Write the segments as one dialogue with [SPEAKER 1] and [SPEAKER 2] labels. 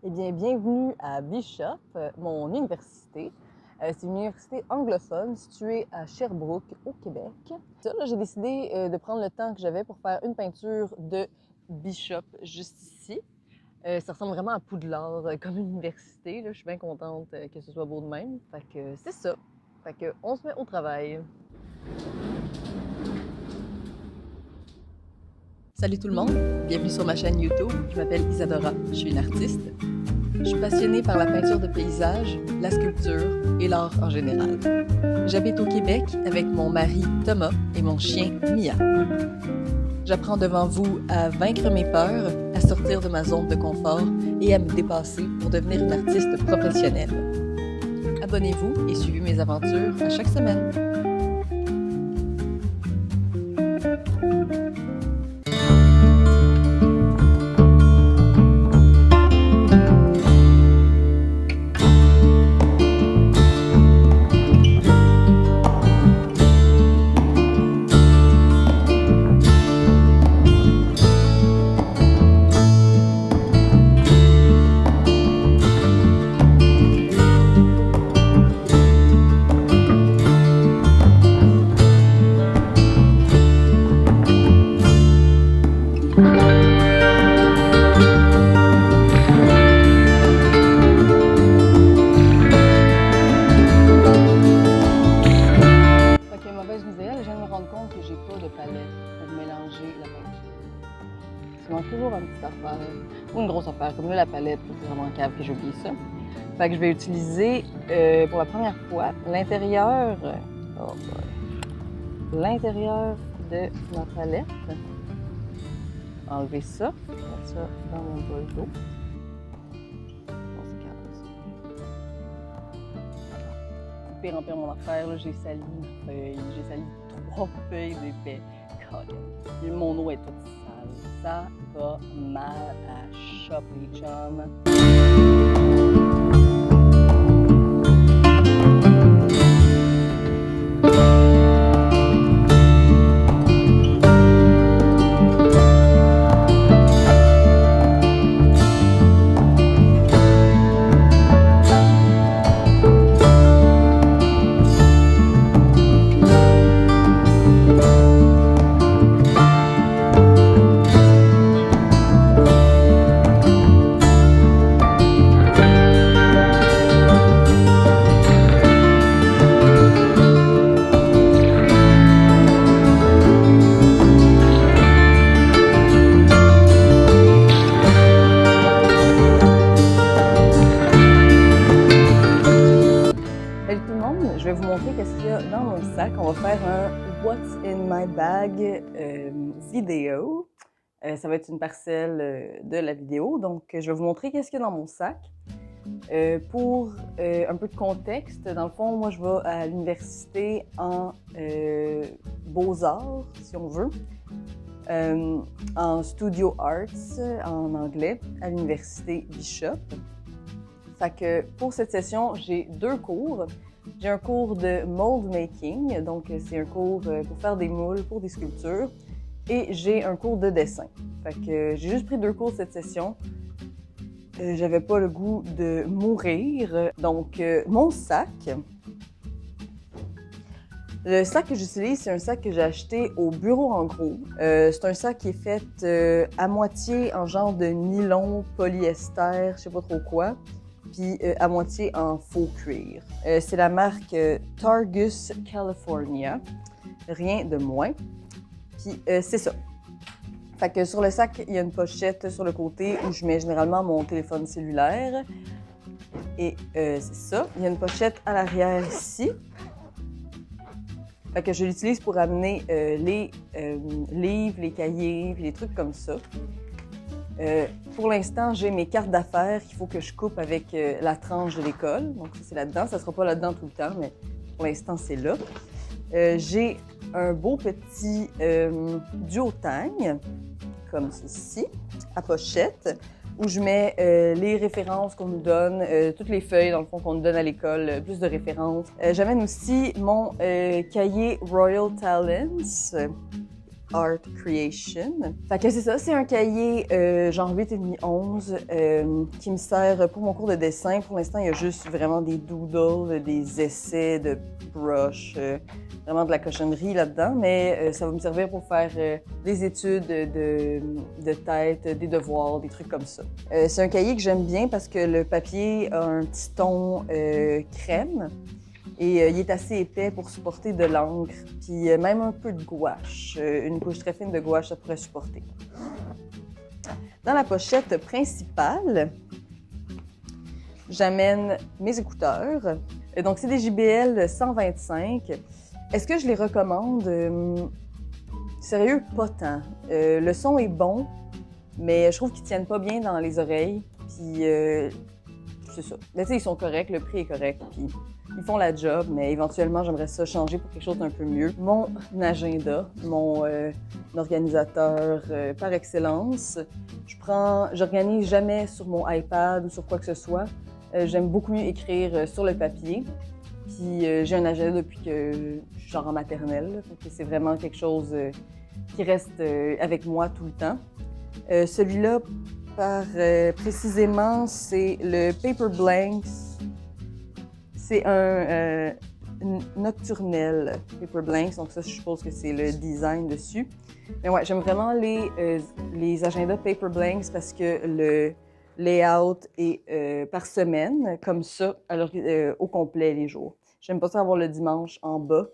[SPEAKER 1] Eh bien, bienvenue à Bishop, mon université. C'est une université anglophone située à Sherbrooke, au Québec. J'ai décidé de prendre le temps que j'avais pour faire une peinture de Bishop juste ici. Ça ressemble vraiment à Poudlard comme université. Là. Je suis bien contente que ce soit beau de même. Fait que c'est ça. Fait que on se met au travail. Salut tout le monde, bienvenue sur ma chaîne YouTube. Je m'appelle Isadora, je suis une artiste. Je suis passionnée par la peinture de paysage, la sculpture et l'art en général. J'habite au Québec avec mon mari Thomas et mon chien Mia. J'apprends devant vous à vaincre mes peurs, à sortir de ma zone de confort et à me dépasser pour devenir une artiste professionnelle. Abonnez-vous et suivez mes aventures à chaque semaine. Mauvaise nouvelle, je viens de me rendre compte que j'ai pas de palette pour mélanger la peinture. Il manque toujours une petite affaire, ou une grosse affaire, comme là la palette, c'est vraiment cave que j'ai oublié ça. Fait que je vais utiliser pour la première fois l'intérieur de ma palette. Enlever ça, mettre ça dans mon bol d'eau. Remplir mon affaire, j'ai sali ma feuille, j'ai sali 3 feuilles d'épais. Et mon eau est toute sale. Ça va mal à shop les chums. Je vais vous montrer qu'est-ce qu'il y a dans mon sac. On va faire un What's in my bag vidéo. Ça va être une parcelle de la vidéo. Donc, je vais vous montrer qu'est-ce qu'il y a dans mon sac. Pour un peu de contexte, dans le fond, moi, je vais à l'université en beaux-arts, si on veut, en studio arts, en anglais, à l'université Bishop. Fait que pour cette session, j'ai 2 cours. J'ai un cours de mold making, donc c'est un cours pour faire des moules pour des sculptures, et j'ai un cours de dessin. Fait que j'ai juste pris 2 cours cette session. J'avais pas le goût de mourir, donc mon sac. Le sac que j'utilise, c'est un sac que j'ai acheté au Bureau en gros. C'est un sac qui est fait à moitié en genre de nylon, polyester, je sais pas trop quoi, puis à moitié en faux cuir. C'est la marque Targus California, rien de moins. Puis c'est ça. Fait que sur le sac, il y a une pochette sur le côté où je mets généralement mon téléphone cellulaire. Et c'est ça. Il y a une pochette à l'arrière ici. Fait que je l'utilise pour amener les livres, les cahiers, puis les trucs comme ça. Pour l'instant, j'ai mes cartes d'affaires qu'il faut que je coupe avec la tranche de l'école. Donc, ça, c'est là-dedans. Ça ne sera pas là-dedans tout le temps, mais pour l'instant, c'est là. J'ai un beau petit duotang, comme ceci, à pochette, où je mets les références qu'on nous donne, toutes les feuilles, dans le fond, qu'on nous donne à l'école, plus de références. J'amène aussi mon cahier Royal Talents. Art Creation. Fait que c'est ça, c'est un cahier genre 8,5-11 qui me sert pour mon cours de dessin. Pour l'instant, il y a juste vraiment des doodles, des essais de brush, vraiment de la cochonnerie là-dedans, mais ça va me servir pour faire des études de tête, des devoirs, des trucs comme ça. C'est un cahier que j'aime bien parce que le papier a un petit ton crème. Et il est assez épais pour supporter de l'encre, puis même un peu de gouache. Une couche très fine de gouache, ça pourrait supporter. Dans la pochette principale, j'amène mes écouteurs. Donc, c'est des JBL 125. Est-ce que je les recommande? Sérieux, pas tant. Le son est bon, mais je trouve qu'ils tiennent pas bien dans les oreilles. Puis, c'est ça. Mais tu sais, ils sont corrects, le prix est correct, puis ils font la job, mais éventuellement, j'aimerais ça changer pour quelque chose d'un peu mieux. Mon agenda, mon organisateur par excellence, j'organise jamais sur mon iPad ou sur quoi que ce soit. J'aime beaucoup mieux écrire sur le papier. Puis j'ai un agenda depuis que je suis genre en maternelle. Donc c'est vraiment quelque chose qui reste avec moi tout le temps. Celui-là, précisément, c'est le Paper Blanks. C'est un nocturnel Paper Blanks, donc ça, je suppose que c'est le design dessus. Mais ouais, j'aime vraiment les agendas Paper Blanks parce que le layout est par semaine, comme ça, alors au complet les jours. J'aime pas ça avoir le dimanche en bas.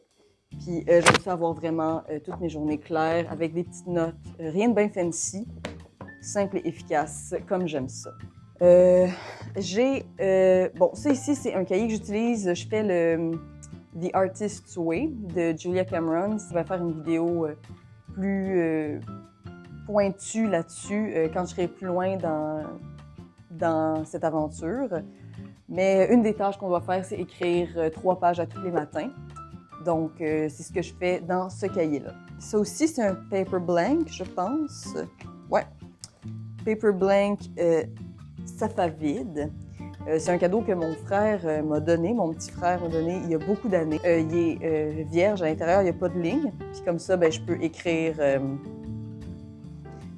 [SPEAKER 1] Puis j'aime ça avoir vraiment toutes mes journées claires avec des petites notes, rien de bien fancy, simple et efficace, comme j'aime ça. Bon, ça ici, c'est un cahier que j'utilise. Je fais le The Artist's Way de Julia Cameron. Ça va faire une vidéo plus pointue là-dessus quand je serai plus loin dans cette aventure. Mais une des tâches qu'on doit faire, c'est écrire 3 pages à tous les matins. Donc, c'est ce que je fais dans ce cahier-là. Ça aussi, c'est un paper blank, je pense. Ouais. Paper blank Safavid. C'est un cadeau que mon frère m'a donné, mon petit frère m'a donné il y a beaucoup d'années. Il est vierge à l'intérieur, il n'y a pas de ligne. Puis comme ça, ben, je peux écrire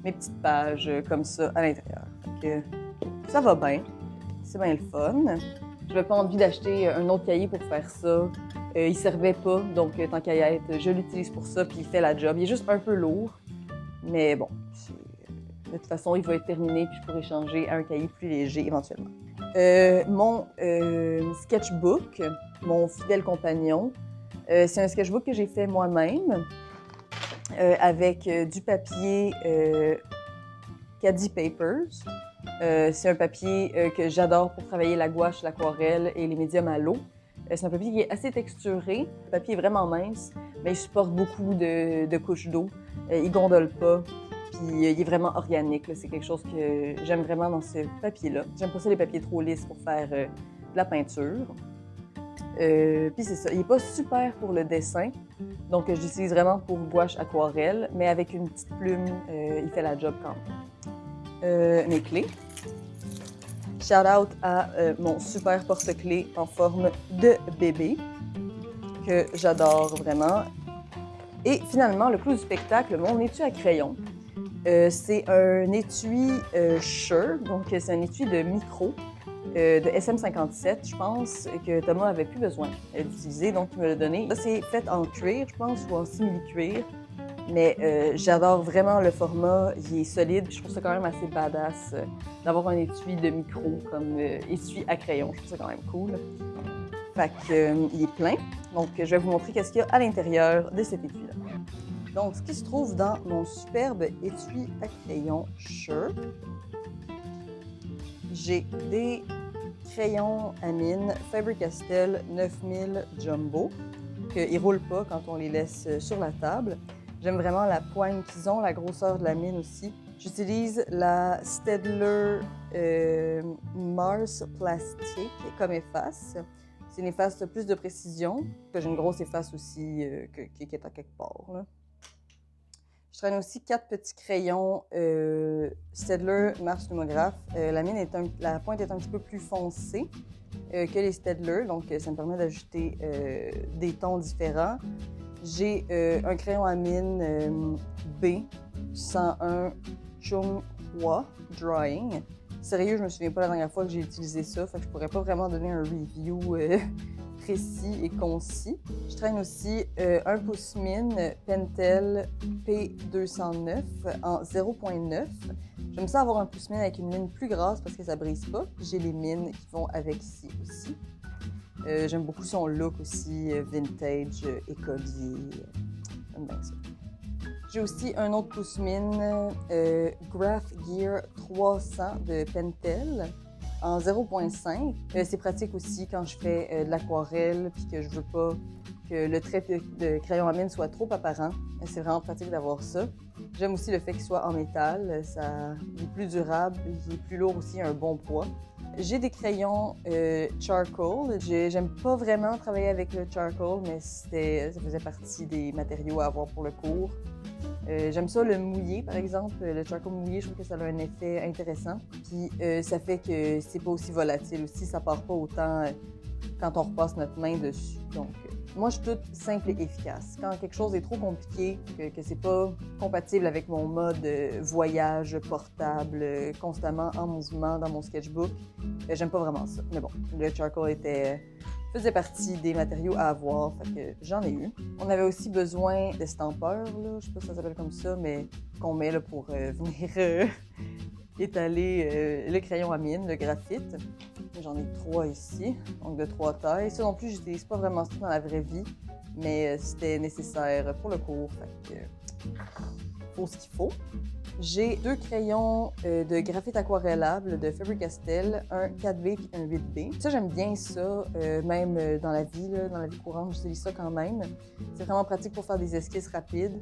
[SPEAKER 1] mes petites pages comme ça à l'intérieur. Ça va bien, c'est bien le fun. Je n'avais pas envie d'acheter un autre cahier pour faire ça. Il ne servait pas, donc tant qu'à y être, je l'utilise pour ça, puis il fait la job. Il est juste un peu lourd, mais bon, de toute façon, il va être terminé, puis je pourrai changer à un cahier plus léger éventuellement. Mon sketchbook, mon fidèle compagnon, c'est un sketchbook que j'ai fait moi-même avec du papier Caddy Papers. C'est un papier que j'adore pour travailler la gouache, l'aquarelle et les médiums à l'eau. C'est un papier qui est assez texturé. Le papier est vraiment mince, mais il supporte beaucoup de couches d'eau. Il gondole pas. Puis il est vraiment organique. C'est quelque chose que j'aime vraiment dans ce papier-là. J'aime pas ça les papiers trop lisses pour faire de la peinture. Puis c'est ça. Il est pas super pour le dessin. Donc je l'utilise vraiment pour gouache aquarelle, mais avec une petite plume, il fait la job quand même. Mes clés. Shout out à mon super porte-clés en forme de bébé que j'adore vraiment. Et finalement, le clou du spectacle, mon étui à crayon. C'est un étui Shure, donc c'est un étui de micro de SM57, je pense, que Thomas avait plus besoin d'utiliser, donc il me l'a donné. Ça, c'est fait en cuir, je pense, ou en simili-cuir. Mais j'adore vraiment le format, il est solide, je trouve ça quand même assez badass d'avoir un étui de micro comme étui à crayon, je trouve ça quand même cool. Fait que, il est plein, donc je vais vous montrer qu'est-ce qu'il y a à l'intérieur de cet étui-là. Donc, ce qui se trouve dans mon superbe étui à crayon Shure, j'ai des crayons à mine Faber-Castell 9000 Jumbo, qu'ils ne roulent pas quand on les laisse sur la table. J'aime vraiment la poigne qu'ils ont, la grosseur de la mine aussi. J'utilise la Staedtler Mars Plastique comme efface. C'est une efface de plus de précision. J'ai une grosse efface aussi qui est à quelque part, là. Je traîne aussi 4 petits crayons Staedtler Mars Lumograph. La pointe est un petit peu plus foncée que les Staedtler, donc ça me permet d'ajouter des tons différents. J'ai un crayon à mine B101 Chunghwa Drawing. Sérieux, je me souviens pas la dernière fois que j'ai utilisé ça, fait que je pourrais pas vraiment donner un review précis et concis. Je traîne aussi un pouce mine Pentel P209 en 0.9. J'aime ça avoir un pouce mine avec une mine plus grasse parce que ça brise pas. J'ai les mines qui vont avec ici aussi. J'aime beaucoup son look aussi, vintage, écolier. J'aime bien ça. J'ai aussi un autre pouce mine, Graph Gear 300 de Pentel en 0.5. C'est pratique aussi quand je fais de l'aquarelle puis que je veux pas que le trait de crayon à mine soit trop apparent. C'est vraiment pratique d'avoir ça. J'aime aussi le fait qu'il soit en métal. Il est plus durable, il est plus lourd aussi, un bon poids. J'ai des crayons charcoal. J'aime pas vraiment travailler avec le charcoal, mais ça faisait partie des matériaux à avoir pour le cours. J'aime ça le mouiller, par exemple. Le charcoal mouillé, je trouve que ça a un effet intéressant. Puis ça fait que c'est pas aussi volatile aussi, ça part pas autant quand on repasse notre main dessus. Donc, moi, je suis toute simple et efficace. Quand quelque chose est trop compliqué, que c'est pas compatible avec mon mode voyage portable, constamment en mouvement dans mon sketchbook, j'aime pas vraiment ça. Mais bon, le charcoal faisait partie des matériaux à avoir, fait que j'en ai eu. On avait aussi besoin d'estampeurs, là, je sais pas si ça s'appelle comme ça, mais qu'on met là, pour venir étaler le crayon à mine, le graphite. J'en ai 3 ici, donc de 3 tailles. Ça non plus, j'utilise pas vraiment ça dans la vraie vie, mais c'était nécessaire pour le cours, fait que faut ce qu'il faut. J'ai 2 crayons de graphite aquarellable de Faber-Castell, un 4B et un 8B. Ça, j'aime bien ça, même dans la vie courante, j'utilise ça quand même. C'est vraiment pratique pour faire des esquisses rapides.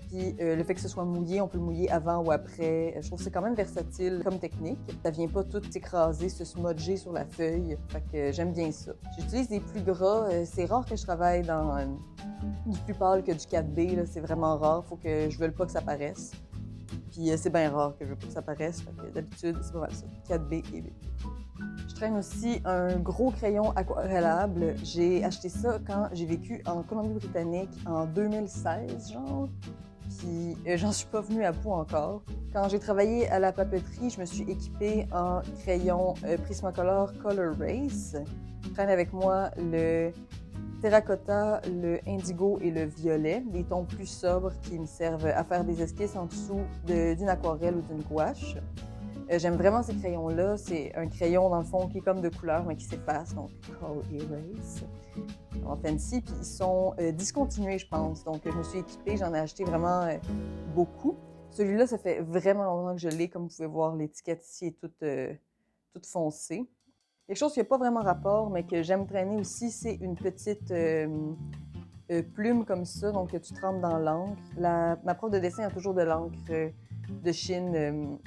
[SPEAKER 1] Puis le fait que ce soit mouillé, on peut le mouiller avant ou après. Je trouve que c'est quand même versatile comme technique. Ça vient pas tout s'écraser, se smudger sur la feuille. Fait que j'aime bien ça. J'utilise des plus gras. C'est rare que je travaille dans du plus pâle que du 4B. Là. C'est vraiment rare. Faut que je veuille pas que ça paraisse. Puis c'est bien rare que je veux pas que ça paraisse. Fait que d'habitude, c'est pas mal ça. 4B et 8B. Je traîne aussi un gros crayon aquarellable. J'ai acheté ça quand j'ai vécu en Colombie-Britannique en 2016, genre. Puis j'en suis pas venue à bout encore. Quand j'ai travaillé à la papeterie, je me suis équipée en crayon Prismacolor Color Race. Je traîne avec moi le terracotta, le indigo et le violet, des tons plus sobres qui me servent à faire des esquisses en dessous d'une aquarelle ou d'une gouache. J'aime vraiment ces crayons-là. C'est un crayon, dans le fond, qui est comme de couleur, mais qui s'efface, donc Call Erase, en fancy. Puis ils sont discontinués, je pense. Donc je me suis équipée, j'en ai acheté vraiment beaucoup. Celui-là, ça fait vraiment longtemps que je l'ai. Comme vous pouvez voir, l'étiquette ici est toute foncée. Quelque chose qui n'a pas vraiment rapport, mais que j'aime traîner aussi, c'est une petite plume comme ça, donc que tu trempes dans l'encre. Ma prof de dessin a toujours de l'encre de Chine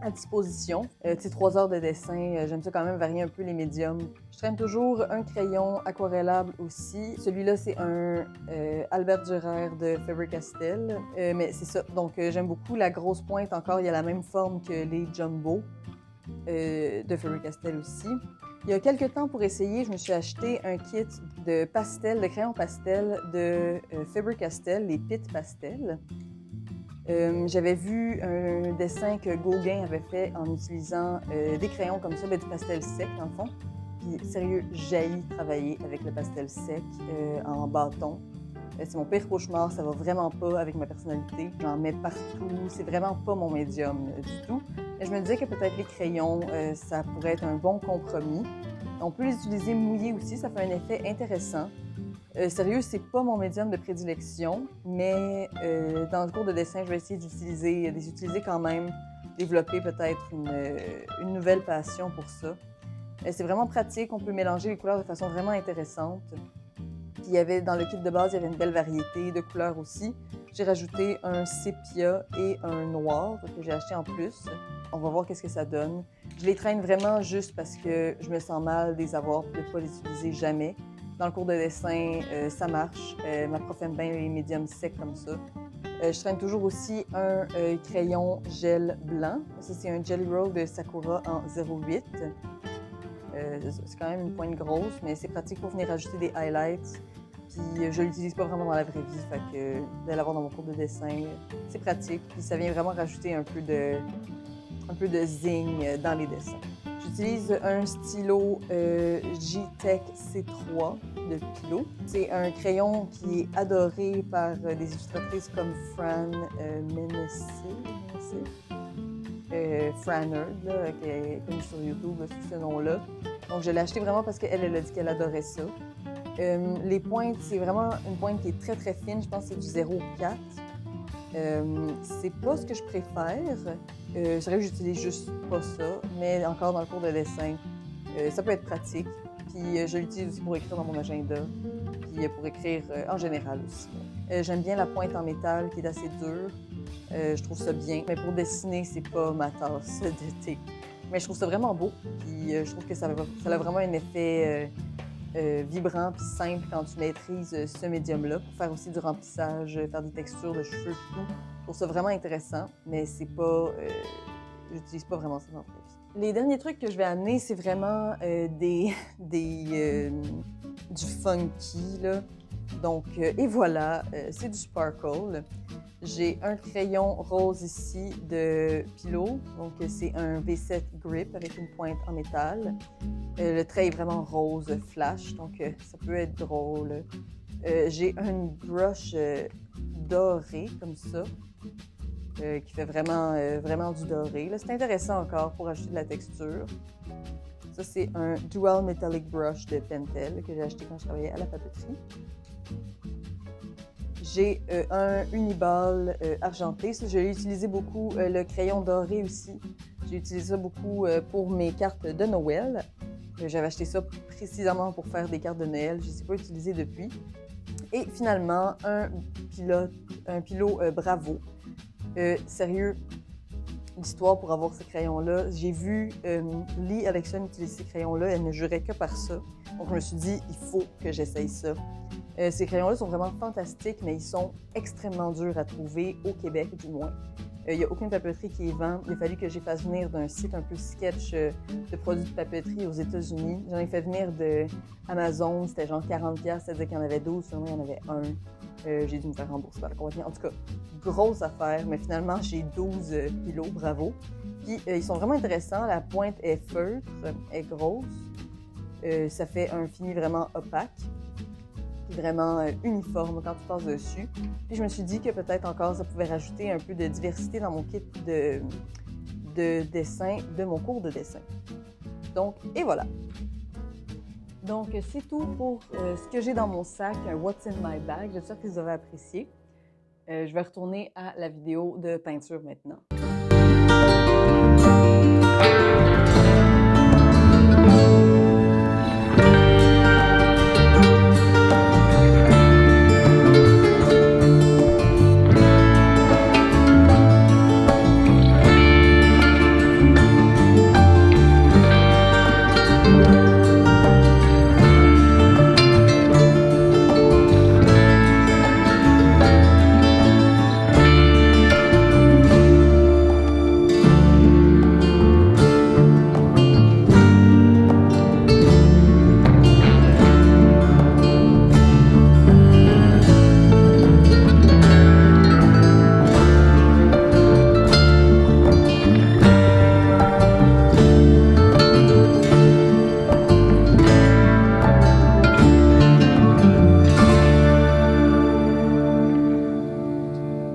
[SPEAKER 1] à disposition. 3 heures de dessin, j'aime ça quand même varier un peu les médiums. Je traîne toujours un crayon aquarellable aussi. Celui-là, c'est un Albert Dürer de Faber-Castell. Mais c'est ça, donc j'aime beaucoup la grosse pointe encore. Il y a la même forme que les Jumbo de Faber-Castell aussi. Il y a quelques temps, pour essayer, je me suis acheté un kit de crayons pastel de Faber-Castell, les Pit Pastel. J'avais vu un dessin que Gauguin avait fait en utilisant des crayons comme ça, du pastel sec dans le fond. Puis sérieux, j'haïs travailler avec le pastel sec en bâton. C'est mon pire cauchemar, ça va vraiment pas avec ma personnalité. J'en mets partout, c'est vraiment pas mon médium du tout. Mais je me disais que peut-être les crayons, ça pourrait être un bon compromis. On peut les utiliser mouillés aussi, ça fait un effet intéressant. Sérieux, c'est pas mon médium de prédilection, mais dans le cours de dessin, je vais essayer de les utiliser quand même, développer peut-être une nouvelle passion pour ça. C'est vraiment pratique, on peut mélanger les couleurs de façon vraiment intéressante. Puis dans le kit de base, il y avait une belle variété de couleurs aussi. J'ai rajouté un sépia et un noir que j'ai acheté en plus. On va voir qu'est-ce que ça donne. Je les traîne vraiment juste parce que je me sens mal de les avoir et de ne pas les utiliser jamais. Dans le cours de dessin, ça marche. Ma prof aime bien les médiums secs comme ça. Je traîne toujours aussi un crayon gel blanc. Ça, c'est un Jelly Roll de Sakura en 0.8. C'est quand même une pointe grosse, mais c'est pratique pour venir ajouter des highlights Puis je l'utilise pas vraiment dans la vraie vie, fait que de l'avoir dans mon cours de dessin, c'est pratique. Puis ça vient vraiment rajouter un peu de zing dans les dessins. J'utilise un stylo J-Tech C3 de Pilot. C'est un crayon qui est adoré par des illustratrices comme Fran Menessé, Franerd, là, qui est connue sur YouTube sous ce nom-là. Donc je l'ai acheté vraiment parce qu'elle a dit qu'elle adorait ça. Les pointes, c'est vraiment une pointe qui est très très fine, je pense que c'est du 0,4. C'est pas ce que je préfère. C'est vrai que j'utilise juste pas ça, mais encore dans le cours de dessin, ça peut être pratique. Puis je l'utilise aussi pour écrire dans mon agenda, puis pour écrire en général aussi. J'aime bien la pointe en métal qui est assez dure. Je trouve ça bien, mais pour dessiner, c'est pas ma tasse de thé. Mais je trouve ça vraiment beau, puis je trouve que ça a vraiment un effet vibrant puis simple quand tu maîtrises ce médium-là pour faire aussi du remplissage, faire des textures de cheveux et tout. Je trouve ça vraiment intéressant, mais c'est pas... j'utilise pas vraiment ça dans la vraie vie. Les derniers trucs que je vais amener, c'est vraiment du funky, là. Donc, et voilà, c'est du sparkle. J'ai un crayon rose ici de Pilot, donc c'est un V7 Grip avec une pointe en métal. Le trait est vraiment rose flash, donc ça peut être drôle. J'ai une brush dorée comme ça, qui fait vraiment du doré. Là, c'est intéressant encore pour ajouter de la texture. Ça, c'est un Dual Metallic Brush de Pentel que j'ai acheté quand je travaillais à la papeterie. J'ai un Uniball argenté. Ça, je l'ai utilisé beaucoup. Le crayon doré aussi. J'ai utilisé ça beaucoup pour mes cartes de Noël. J'avais acheté ça précisément pour faire des cartes de Noël. Je ne les ai pas utilisées depuis. Et finalement, un Pilot Bravo. Sérieux, l'histoire pour avoir ce crayon-là. J'ai vu Lee Alexson utiliser ces crayons-là. Elle ne jurait que par ça. Donc, je me suis dit, il faut que j'essaye ça. Ces crayons-là sont vraiment fantastiques, mais ils sont extrêmement durs à trouver, au Québec du moins. Il n'y a aucune papeterie qui les vend. Il a fallu que j'y fasse venir d'un site un peu sketch de produits de papeterie aux États-Unis. J'en ai fait venir de Amazon, c'était genre 40$, c'est-à-dire qu'il y en avait 12, seulement il y en avait un. J'ai dû me faire rembourser par la compagnie. En tout cas, grosse affaire, mais finalement, j'ai 12 Pilot, bravo. Puis, ils sont vraiment intéressants. La pointe est feutre, est grosse. Ça fait un fini vraiment opaque. Vraiment uniforme quand tu passes dessus. Puis je me suis dit que peut-être encore ça pouvait rajouter un peu de diversité dans mon kit de dessin, de mon cours de dessin. Donc, et voilà. Donc, c'est tout pour ce que j'ai dans mon sac, un What's in my bag. J'espère que vous avez apprécié. Je vais retourner à la vidéo de peinture maintenant.